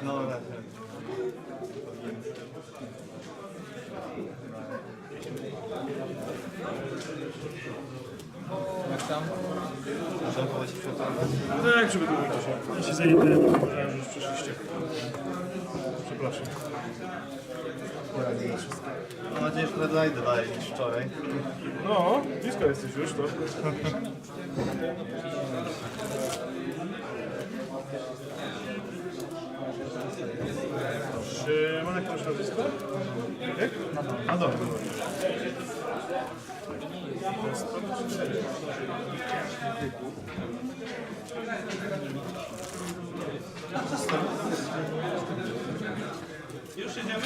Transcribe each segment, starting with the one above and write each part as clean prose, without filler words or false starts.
No, tak. Jak tam? Żartować się przetargać? No jak przygotowujcie się? Ja się zajmę, że już przyszliście. Przepraszam. Mam nadzieję, że deadline dalej niż wczoraj. No, blisko jesteś już, to. Szymonek, masz nazwisko? Jak? A dobra. Już jedziemy?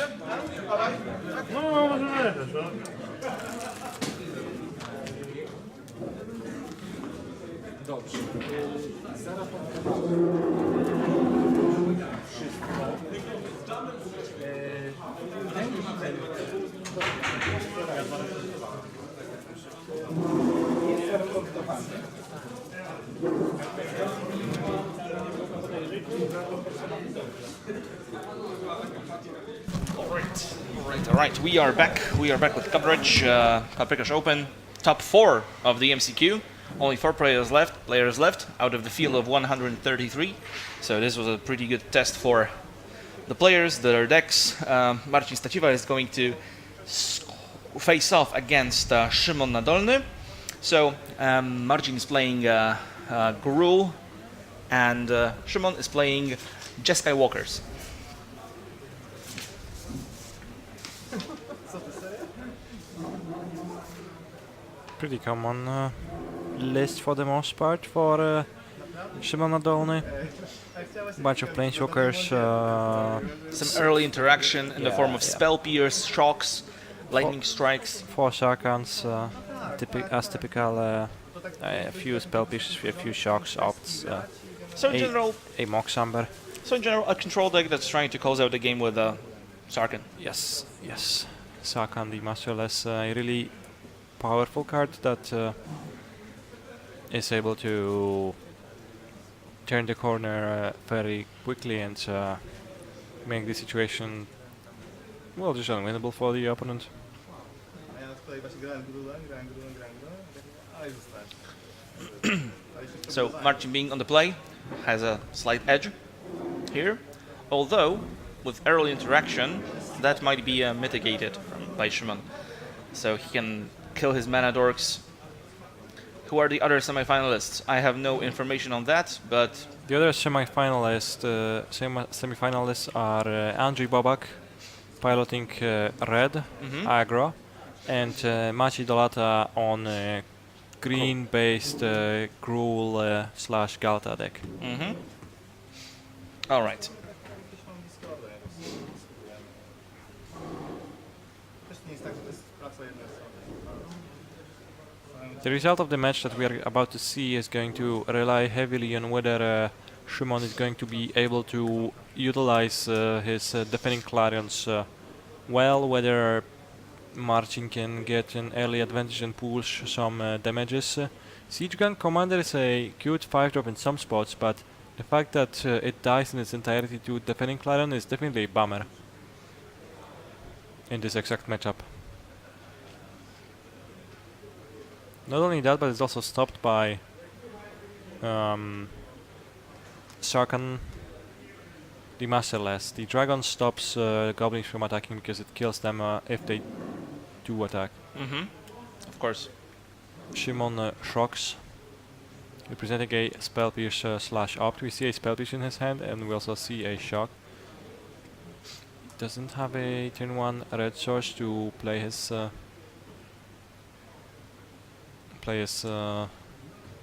No, możemy jechać, no. Dobrze. Zaraz jest raportowany. All right. We are back. We are back with coverage. Paprika's Open, top 4 of the MCQ. Only 4 players left out of the field of 133. So this was a pretty good test for the players, their decks. Marcin Staciwa is going to face off against Szymon Nadolny. So Marcin is playing Gurul, and Szymon is playing Jeskai Walkers. Pretty common list for the most part for Szymon Nadolny. Bunch of planeswalkers. Some early interaction in the form of spell pierce, shocks, lightning strikes. 4 Sarkans, as typical. A few spell pierces, a few shocks, opts. So in general, a Moxamber. a control deck that's trying to close out the game with Sarkhan. Yes. Sarkhan, the masterless, a really powerful card that is able to turn the corner very quickly and make the situation, well, just unwinnable for the opponent. A ja z kolei właśnie grałem Grulem, ale zostałem. So Marcin being on the play has a slight edge here, although with early interaction that might be mitigated by Szymon. So he can kill his mana dorks. Who are the other semifinalists? I have no information on that, but The other semifinalists are Andrzej Bobak, piloting red aggro, and Maciej Dolata on green-based Gruul / Galta deck. all right. Też nie jest tak, że to jest praca jednej osoby. The result of the match that we are about to see is going to rely heavily on whether Szymon is going to be able to utilize his defending Clarions well, whether Marcin can get an early advantage and push some damages. Siege Gun Commander is a cute 5-drop in some spots, but the fact that it dies in its entirety to defending Clarion is definitely a bummer in this exact matchup. Not only that, but it's also stopped by Sarkhan, the Masterless. The Dragon stops Goblins from attacking because it kills them if they do attack. Of course. Szymon shocks, representing a Spell Pierce / Opt. We see a Spell Pierce in his hand, and we also see a shock. Doesn't have a turn 1 red source to play his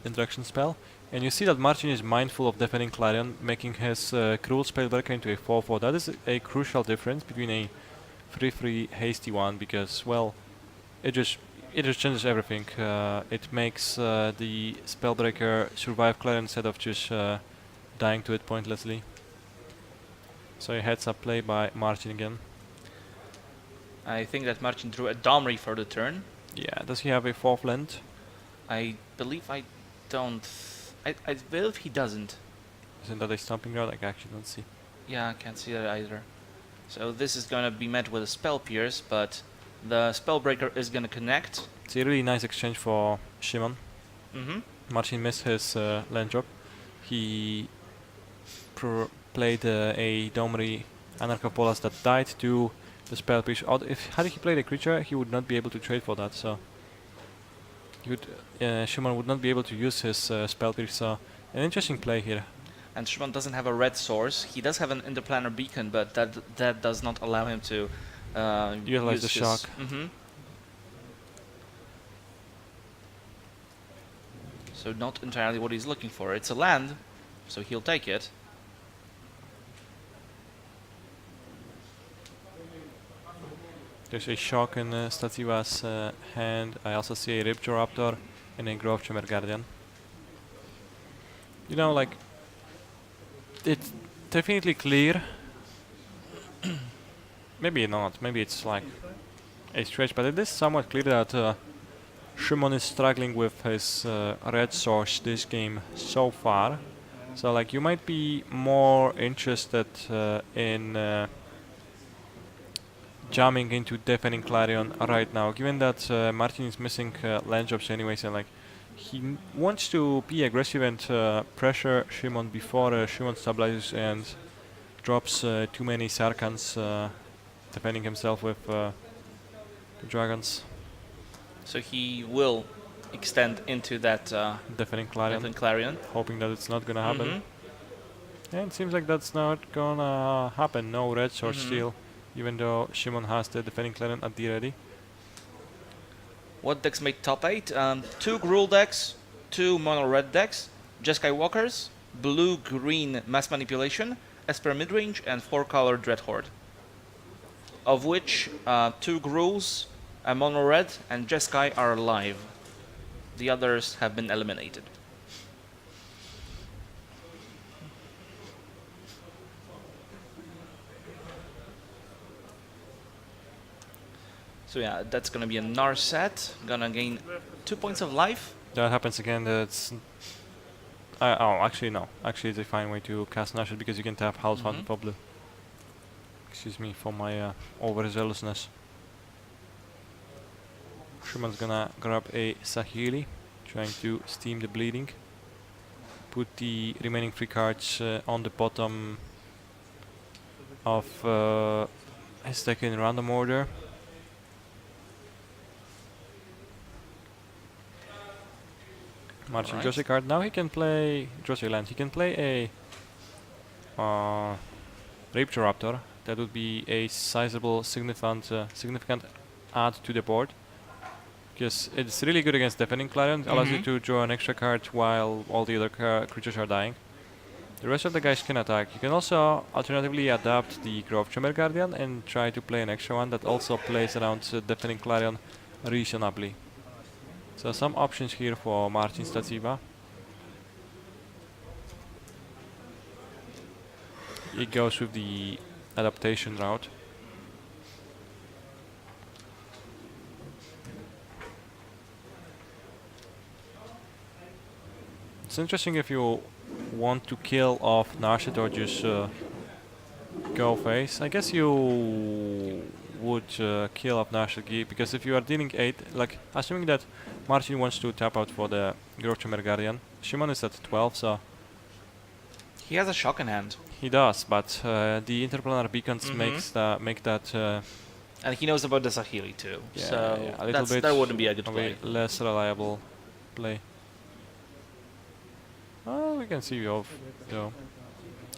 interaction spell, and you see that Marcin is mindful of defending Clarion, making his Cruel Spellbreaker into a 4/4. That is a crucial difference between a 3/3 hasty one, because, well, it just changes everything. It makes the Spellbreaker survive Clarion instead of just dying to it pointlessly. So a heads up play by Marcin again. I think that Marcin drew a Domri for the turn. Yeah, does he have a 4th land? I believe I don't. I believe he doesn't. Isn't that a Stomping Ground? I actually don't see. Yeah, I can't see that either. So this is gonna be met with a Spell Pierce, but the Spellbreaker is gonna connect. It's a really nice exchange for Shimon. Mm-hmm. Marcin missed his land drop. He played a Domri Anarchopolas that died to the Spell Pierce. Had he played a creature, he would not be able to trade for that. So Shimon would not be able to use his Spell Pierce. So an interesting play here. And Shimon doesn't have a red source. He does have an Interplanar Beacon, but that does not allow him to Utilize the shock. Mm-hmm. So not entirely what he's looking for. It's a land, so he'll take it. There's a shock in Stativa's hand. I also see a Raptor and a Grove Chamber Guardian. You know, like, it's definitely clear. Maybe not, maybe it's like a stretch, but it is somewhat clear that Shimon is struggling with his red source this game so far. So like you might be more interested in jamming into Deafening Clarion right now, given that Martin is missing land drops anyways, and like he wants to be aggressive and pressure Shimon before Shimon stabilizes and drops too many Sarkans, defending himself with the dragons. So he will extend into that Deafening Clarion, Deafening Clarion. hoping that it's not gonna happen. Mm-hmm. And it seems like that's not gonna happen. No red source steal, even though Shimon has the Defending Clarion at the ready. What decks make top 8? 2 Gruul decks, 2 mono red decks, Jeskai Walkers, blue green Mass Manipulation, Esper Midrange, and 4 color Dread Horde. Of which 2 Gruuls, a mono red, and Jeskai are alive. The others have been eliminated. So yeah, that's gonna be a Narset, gonna gain 2 points of life. That happens again. That's oh, actually no. Actually, it's a fine way to cast Nashid because you can tap House Hunt for blue. Excuse me for my overzealousness. Shimon's gonna grab a Sahili, trying to steam the bleeding. Put the remaining 3 cards on the bottom of his deck in random order. Marching Joshi card. Now he can play Joshi land. He can play a Raptor. That would be a sizable, significant add to the board. Because it's really good against Defending Clarion. It allows you to draw an extra card while all the other creatures are dying. The rest of the guys can attack. You can also alternatively adapt the Grove Chamber Guardian and try to play an extra one that also plays around Defending Clarion reasonably. So some options here for Marcin Staciva. He goes with the adaptation route. It's interesting if you want to kill off Narset or just go face. I guess you would kill off Narset because if you are dealing 8, like assuming that Marcin wants to tap out for the Grove Chamber Guardian, Shimon is at 12, so He has a shock in hand. he does, but the Interplanar Beacons make that And he knows about the Sahili too. yeah, So a little bit that wouldn't be a good of play. a less reliable play. Oh, we can see off though.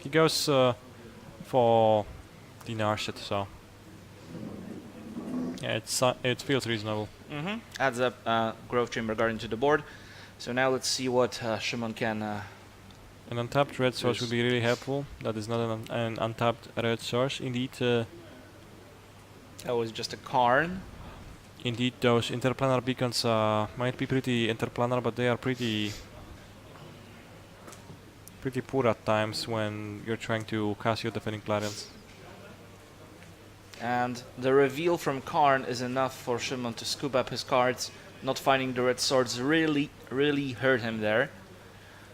He goes for the Narset, so yeah, it feels reasonable. Adds up Grove Chamber Guardian to the board. So now let's see what Shimon can... An untapped red source would be really helpful. That is not an untapped red source. Indeed, that was just a Karn. indeed, those interplanar beacons might be pretty interplanar, but they are pretty poor at times when you're trying to cast your Defending Clarions. And the reveal from Karn is enough for Shimon to scoop up his cards. Not finding the red swords really hurt him there.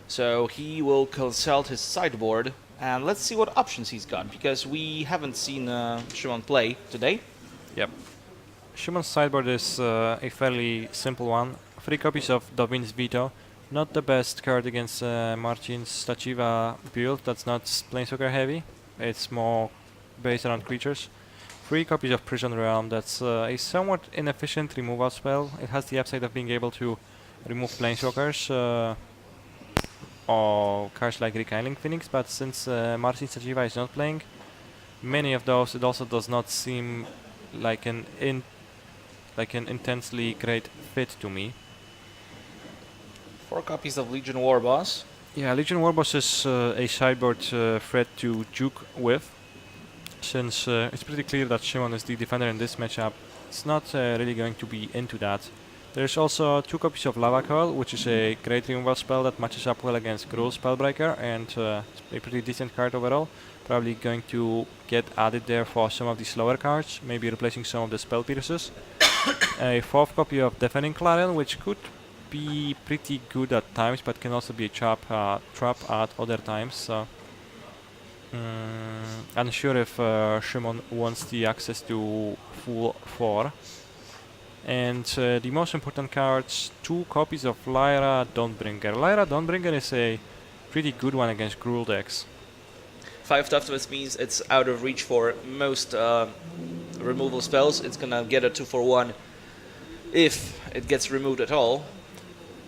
So he will consult his sideboard And let's see what options he's got, because we haven't seen Shimon play today. Yep. Shimon's sideboard is a fairly simple one. 3 copies of Dovin's Veto. Not the best card against Marcin's Stachiva build, that's not Planeswalker heavy. It's more based around creatures. 3 copies of Prison Realm, that's a somewhat inefficient removal spell. It has the upside of being able to remove Planeswalkers or cards like Rekindling Phoenix, but since Marcin Stachiva is not playing many of those, it also does not seem like an intensely great fit to me. 4 copies of Legion Warboss. Yeah, Legion Warboss is a sideboard threat to juke with. Since it's pretty clear that Shimon is the defender in this matchup, it's not really going to be into that. There's also 2 copies of Lava Coil, which is a great removal spell that matches up well against Gruul Spellbreaker, and it's a pretty decent card overall. Probably going to get added there for some of the slower cards, maybe replacing some of the Spell Pierces. A 4th copy of Defending Clarion, which could be pretty good at times, but can also be a trap at other times. So unsure if Shimon wants the access to full 4. And the most important cards, 2 copies of Lyra Dawnbringer. Lyra Dawnbringer is a pretty good one against Gruul decks. 5 toughness means it's out of reach for most removal spells. It's gonna get a 2-for-1 if it gets removed at all.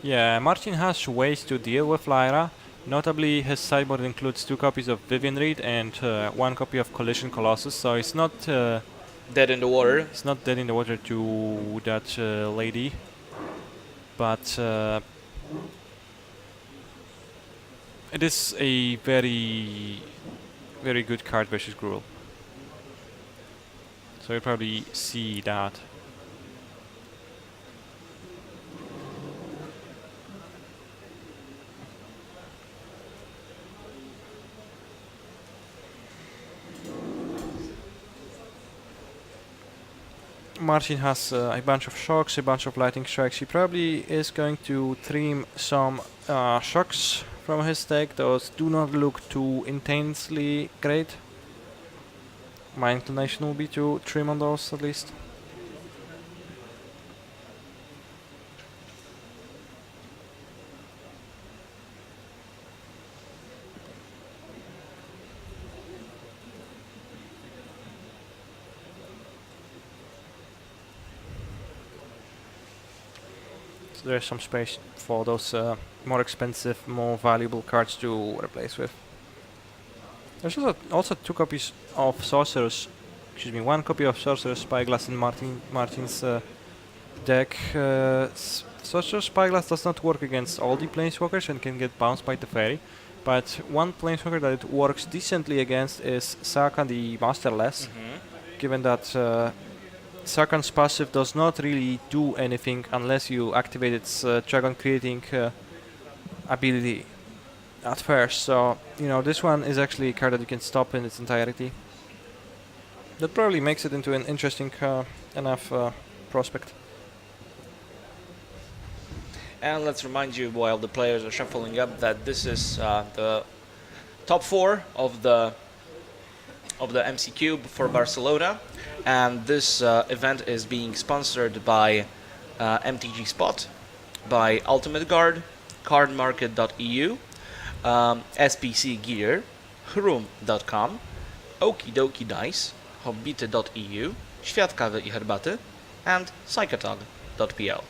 Yeah, Martin has ways to deal with Lyra. Notably, his sideboard includes 2 copies of Vivian Reed and 1 copy of Collision Colossus, so it's not Dead in the water. it's not dead in the water to that lady, but it is a very, very good card versus Gruul. So you'll probably see that. Marcin has a bunch of shocks, a bunch of lightning strikes. He probably is going to trim some shocks from his deck. Those do not look too intensely great. My inclination will be to trim on those at least. There's some space for those more expensive, more valuable cards to replace with. There's also 2 copies of Sorcerer's, 1 copy of Sorcerer's Spyglass in Martin's deck. Sorcerer's Spyglass does not work against all the Planeswalkers and can get bounced by the Fairy, but one Planeswalker that it works decently against is Saka the Masterless, given that Sarkhan's passive does not really do anything unless you activate its dragon creating ability at first. So, this one is actually a card that you can stop in its entirety. That probably makes it into an interesting enough prospect. And let's remind you, while the players are shuffling up, that this is the top 4 of the MCQ for Barcelona, and this event is being sponsored by MTG Spot, by Ultimate Guard, Cardmarket.eu, SPC Gear, Hrum.com, Okidoki Dice, Hobbity.eu, Świat Kawy i Herbaty, and Psychotog.pl.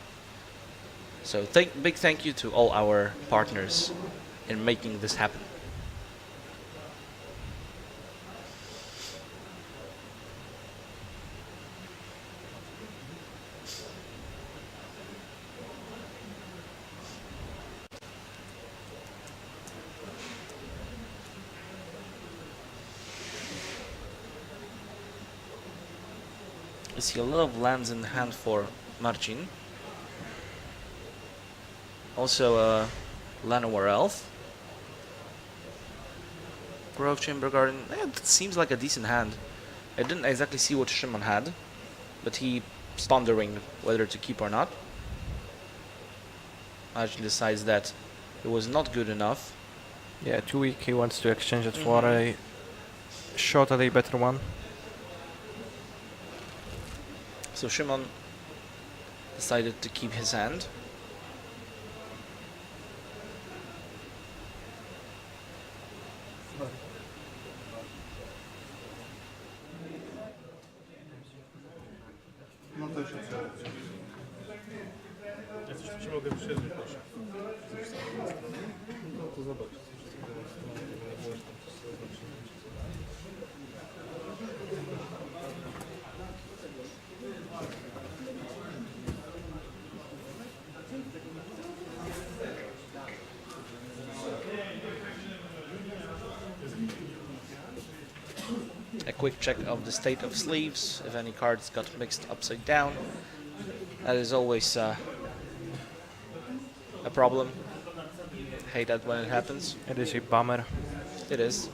So big thank you to all our partners in making this happen. I see a lot of lands in hand for Marcin. Also Llanowar Elf. Grove Chamber Garden. It seems like a decent hand. I didn't exactly see what Shimon had, but he's pondering whether to keep or not. Marcin decides that it was not good enough Yeah, too weak. He wants to exchange it for a shot at a better one. So Shimon decided to keep his hand. No to już otwieram. Ja coś tu ci mogę wyświetlić, proszę. No to zobacz. A quick check of the state of sleeves, if any cards got mixed upside down. That is always a problem. Hate that when it happens. It is a bummer. It is.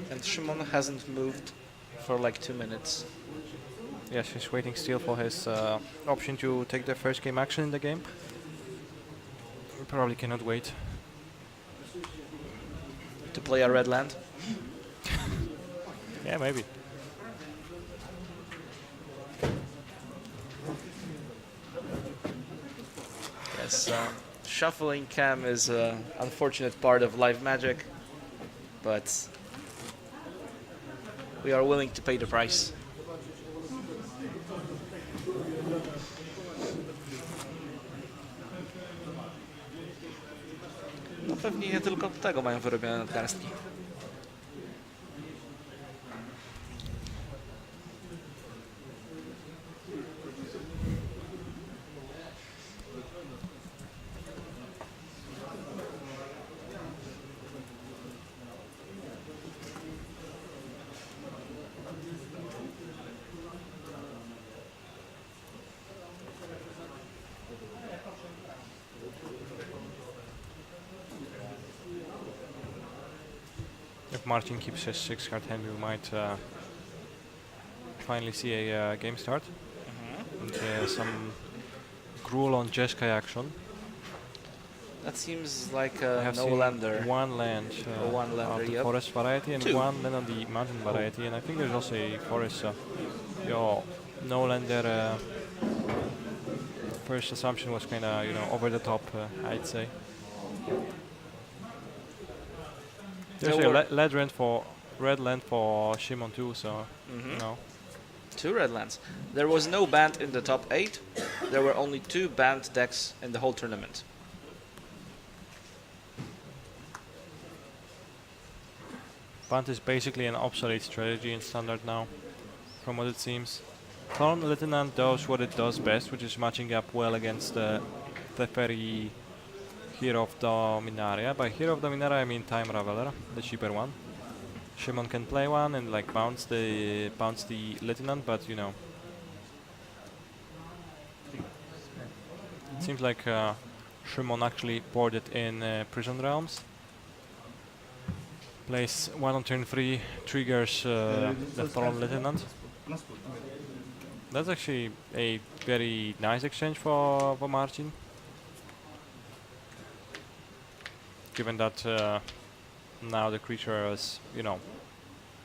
And Shimon hasn't moved for like 2 minutes. Yes, he's waiting still for his option to take the first game action in the game. We probably cannot wait. To play a red land. Yeah, maybe. Yes, shuffling cam is an unfortunate part of live magic, but we are willing to pay the price. No pewnie nie tylko od tego mają wyrobione nadgarstki. If Martin keeps his 6-card hand, we might finally see a game start. And some Gruul on Jeskai action. That seems like I a have no seen lander. one land one lander, of the yep. forest variety and 2. one land on the mountain variety, and I think there's also a forest. So your no lander first assumption was kind of over the top, I'd say. There's There a were- red land for Shimon too, so you know. 2 red lands. There was no banned in the top 8. There were only 2 banned decks in the whole tournament. Bunt is basically an obsolete strategy in standard now, from what it seems. Thorn Lieutenant does what it does best, which is matching up well against the Teferi Hero of Dominaria. By Hero of Dominaria I mean Time Raveler, the cheaper one. Shimon can play one and like bounce the Lieutenant, but you know. It seems like Shimon actually poured it in Prison Realms. Plays 1 on turn 3, triggers the Thorn Lieutenant. Na spód. That's actually a very nice exchange for Marcin. Given that now the creature is, you know,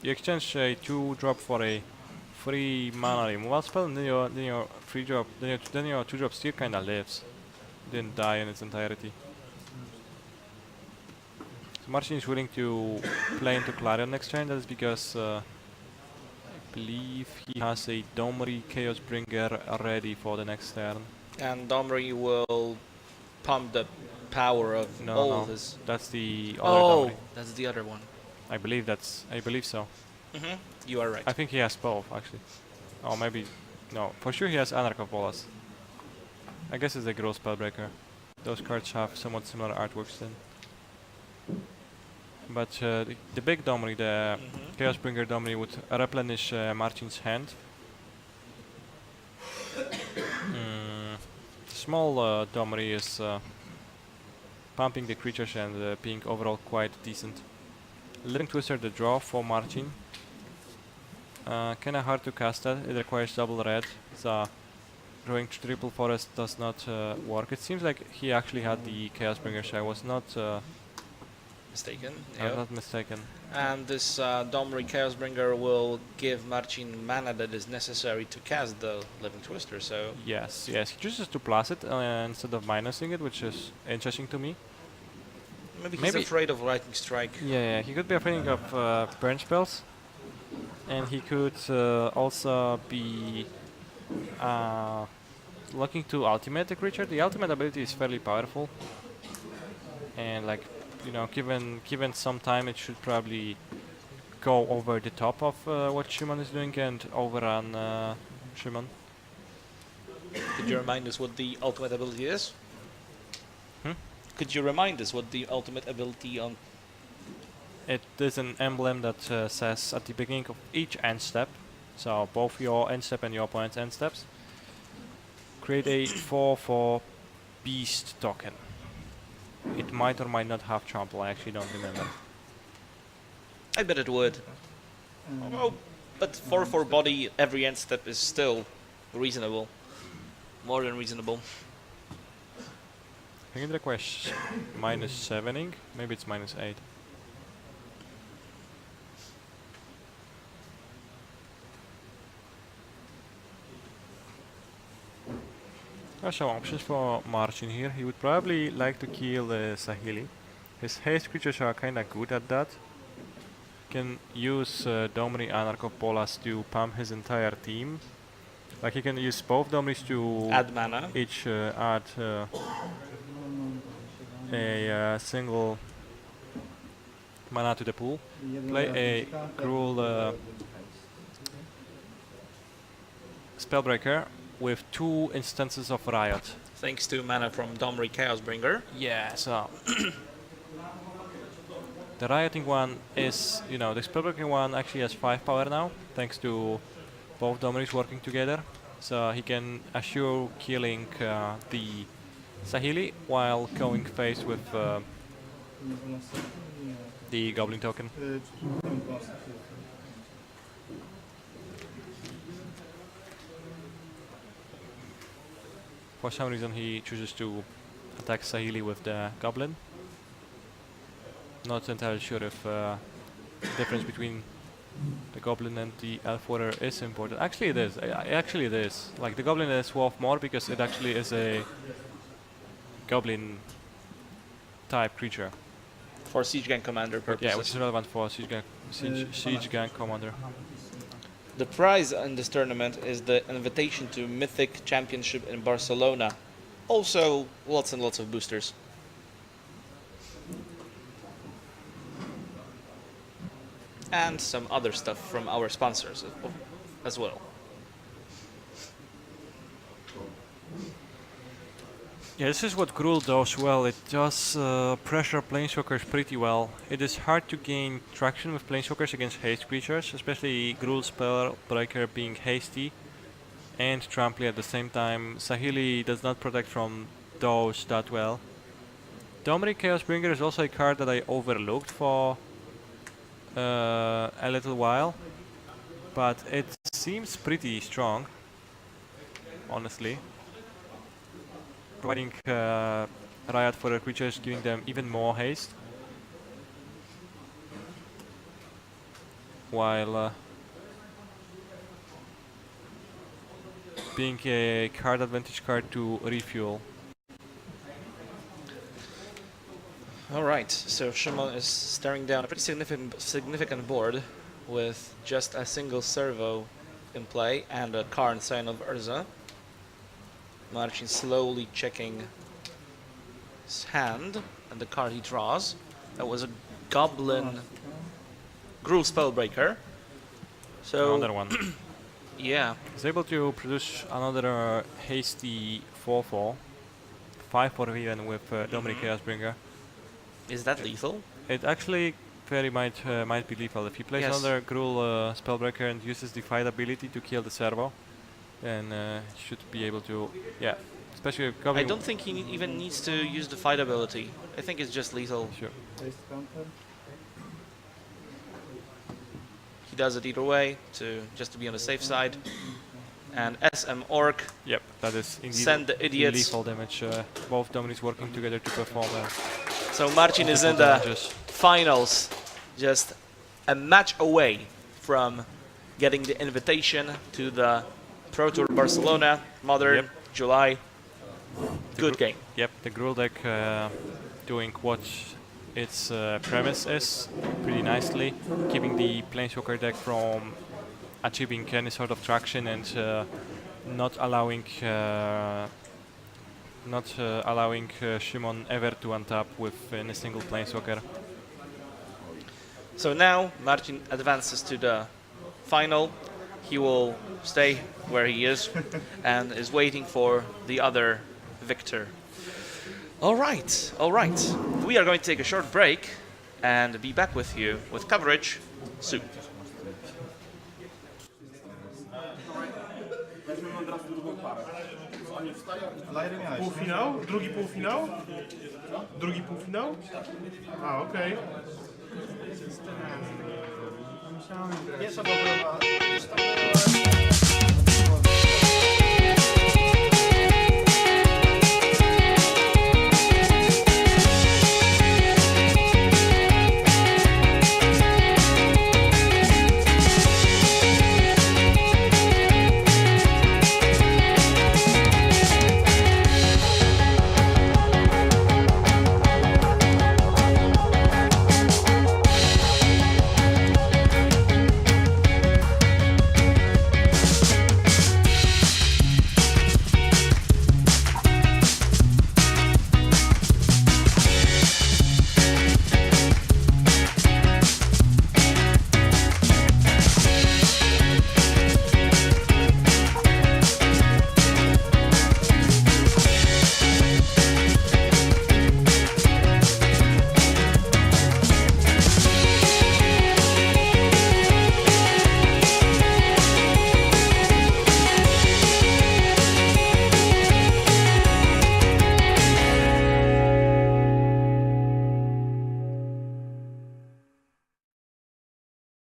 you exchange a 2-drop for a 3 mana removal spell, and then your 3-drop, then your 2-drop still kinda lives. Didn't die in its entirety. So Marcin is willing to play into Clarion next turn. That is because I believe he has a Domri Chaos Bringer ready for the next turn. And Domri will pump the power of all No, of his. that's the other Oh, Domri. that's the other one. I believe so. You are right. I think he has both actually. Oh, maybe no. For sure he has Anarch of Bolas. I guess it's a Gruul Spellbreaker. Those cards have somewhat similar artworks then. But the big Domri, the Chaosbringer Domri, would replenish Marcin's hand. Small Domri is pumping the creatures and being overall quite decent. Living Twister, the draw for Marcin. Kinda hard to cast that. It requires double red. It's a going to Triple Forest does not work. It seems like he actually had the Chaos Bringer, so I was not Mistaken. I'm Yeah. not mistaken. And this Domri Chaosbringer will give Marcin mana that is necessary to cast the Living Twister, so... Yes, he chooses to plus it instead of minusing it, which is interesting to me. Maybe he's Maybe- afraid of Lightning Strike. Yeah, he could be afraid of burn spells, and he could also be looking to ultimate the creature. The ultimate ability is fairly powerful, and like, you know, given some time, it should probably go over the top of what Shimon is doing and overrun Shimon. Could you remind us what the ultimate ability is? Hmm? Could you remind us what the ultimate ability on... It is an emblem that says at the beginning of each end step, so both your end step and your opponent's end steps, create a 4/4 beast token. It might or might not have trample, I actually don't remember. I bet it would. Oh, but 4/4 body, every end step is still reasonable. More than reasonable. I think it requires -7ing, maybe it's -8. There are some options for Marcin here. He would probably like to kill Sahili. His haste creatures are kinda good at that. Can use Domri Anarch of Bolas to pump his entire team. Like he can use both Domris to Add mana. each add a single mana to the pool. Play a cruel Spellbreaker with 2 instances of Riot. Thanks to mana from Domri Chaosbringer. Yeah, so the rioting one is, you know, the Spellbreaking one actually has 5 power now, thanks to both Domris working together. So he can assure killing the Sahili while going face with the Goblin token. For some reason he chooses to attack Sahili with the Goblin. Not entirely sure if the difference between the Goblin and the Elf Warrior is important. Actually it is. Actually it is. Like the Goblin is worth more because it actually is a Goblin type creature. For Siege Gang Commander purposes. Yeah, which is relevant for Siege Gang Commander. The prize in this tournament is the invitation to Mythic Championship in Barcelona. Also, lots and lots of boosters. And some other stuff from our sponsors as well. Yeah, this is what Gruul does well. It does pressure Planeswalkers pretty well. It is hard to gain traction with Planeswalkers against haste creatures, especially Gruul Spellbreaker being hasty and tramply at the same time. Sahili does not protect from those that well. Domri Chaosbringer is also a card that I overlooked for a little while, but it seems pretty strong, honestly. Providing riot for the creatures, giving them even more haste, while being a card advantage card to refuel. Alright, so Shimon is staring down a pretty significant board with just a single servo in play and a Karn Sign of Urza. Marcin slowly checking his hand and the card he draws. That was a Goblin Gruul Spellbreaker. So Another one. yeah, He's able to produce another hasty 4/4, 5/4 even with Domri Chaosbringer. is that lethal? It actually very might be lethal. If he plays Yes. another Gruul Spellbreaker and uses the fight ability to kill the servo, then he should be able to, yeah, especially if I Goblin. don't think he even needs to use the fight ability. I think it's just lethal. Sure. He does it either way, just to be on the safe side. and SM Orc. Yep, that is indeed Send the idiots. lethal damage. Both Dominis working together to perform. So Marcin is in multiple the damages. finals, just a match away from getting the invitation to the Pro Tour Barcelona, Modern, Yep. July. Good game. Yep, the Gruul deck doing what its premise is pretty nicely, keeping the Planeswalker deck from achieving any sort of traction and not allowing Shimon ever to untap with any single Planeswalker. So now Marcin advances to the final. He will stay where he is and is waiting for the other victor. All right. We are going to take a short break and be back with you with coverage soon. Lajry miałeś. Półfinał? Drugi półfinał? Drugi półfinał? A, okej. Pierwsza była